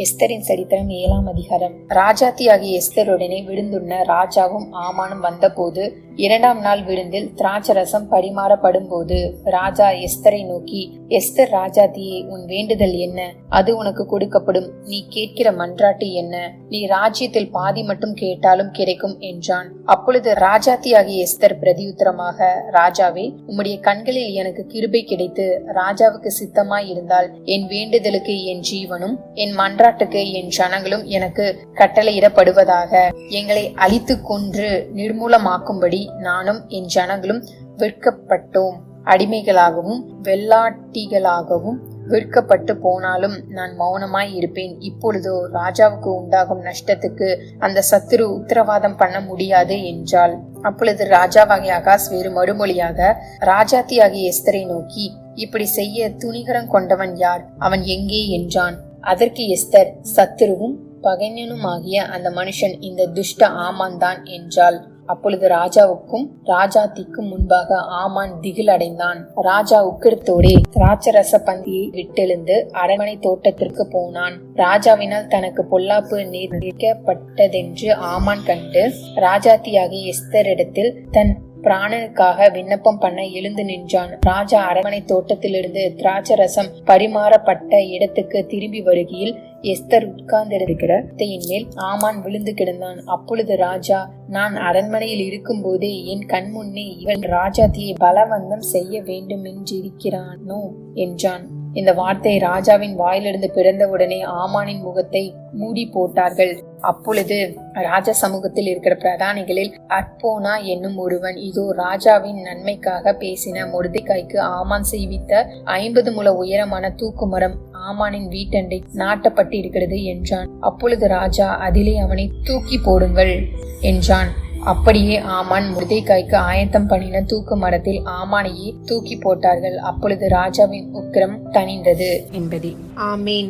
எஸ்தரின் சரித்திரம் 7ஆம் அதிகாரம். ராஜாத்தியாகிய எஸ்தருடனே விருந்துண்ண ராஜாவும் ஆமானும் வந்தபோது 2ஆம் நாள் விருந்தில் திராட்சரசம் பரிமாறப்படும் போது ராஜா எஸ்தரை நோக்கி, எஸ்தர் ராஜாத்தியே, உன் வேண்டுதல் என்ன? அது உனக்கு கொடுக்கப்படும். நீ கேட்கிற மன்றாட்டு என்ன? நீ ராஜ்யத்தில் பாதி மட்டும் கேட்டாலும் கிடைக்கும் என்றான். அப்பொழுது ராஜாத்தியாகிய எஸ்தர் பிரதியுத்தரமாக, ராஜாவே, உம்முடைய கண்களில் எனக்கு கிருபை கிடைத்து ராஜாவுக்கு சித்தமாய் இருந்தால் என் வேண்டுதலுக்கு என் ஜீவனும் என் மன்றாட்டுக்கு என் ஜனங்களும் எனக்கு கட்டளையிடப்படுவதாக. எங்களை அழித்து கொன்று நிர்மூலமாக்கும்படி நானும் என் ஜனங்களும் விற்கப்பட்டோம். அடிமைகளாகவும் வெள்ளாட்டிகளாகவும் விற்கப்பட்டு போனாலும் நான் மௌனமாய் இருப்பேன். இப்பொழுதோ ராஜாவுக்கு உண்டாகும் நஷ்டத்துக்கு அந்த சத்துரு உத்தரவாதம் பண்ண முடியாது என்றாள். அப்பொழுது ராஜாவாகிய அகாஸ்வேரு மறுமொழியாக ராஜாத்தியாகிய எஸ்தரை நோக்கி, இப்படி செய்ய துணிகரம் கொண்டவன் யார்? அவன் எங்கே என்றான். அதற்கு எஸ்தர், சத்துருவும் பகைஞனுமாகிய அந்த மனுஷன் இந்த துஷ்ட ஆமான் தான் என்றாள். அப்பொழுது ராஜாவுக்கும் ராஜாத்திக்கும் முன்பாக ஆமான் திகில் அடைந்தான். ராஜா உக்கிரத்தோடே திராட்சரச பந்தியை விட்டெழுந்து அரண்மனை தோட்டத்திற்கு போனான். ராஜாவினால் தனக்கு பொல்லாப்பு நிர்ணயிக்கப்பட்டதென்று ஆமான் கண்டு ராஜாத்தியாகிய எஸ்தரிடத்தில் தன் பிராணனுக்காக விண்ணப்பம் பண்ண எழுந்து நின்றான். ராஜா அரண்மனை தோட்டத்திலிருந்து திராட்சரசம் பரிமாறப்பட்ட இடத்துக்கு திரும்பி வருகையில் எஸ்தர் உட்கார்ந்திருக்கிற மேல் ஆமான் விழுந்து கிடந்தான். அப்பொழுது ராஜா, நான் அரண்மனையில் இருக்கும் போதே என் கண் முன்னே இவன் ராஜாத்தியை பலவந்தம் செய்ய வேண்டுமென்றிருக்கிறானோ என்றான். இந்த வார்த்தை ராஜாவின் வாயிலிருந்து பிறந்தவுடனே ஆமானின் முகத்தை மூடி போட்டார்கள். அப்பொழுது ராஜ சமூகத்தில் இருக்கிற பிரதானிகளில் அற்போனா என்னும் ஒருவன், இதோ ராஜாவின் நன்மைக்காக பேசின மொர்தெகாய்க்கு ஆமான் செய்வித்த 50 முழ உயரமான தூக்கு மரம் ஆமானின் வீட்டண்டை நாட்டப்பட்டு இருக்கிறது என்றான். அப்பொழுது ராஜா, அதிலே அவனை தூக்கி போடுங்கள் என்றான். அப்படியே ஆமான் மொர்தெகாய்க்கு ஆயத்தம் பண்ணின தூக்கு மரத்தில் ஆமானையே தூக்கி போட்டார்கள். அப்பொழுது ராஜாவின் உக்கிரம் தணிந்தது என்பதே. ஆமேன்.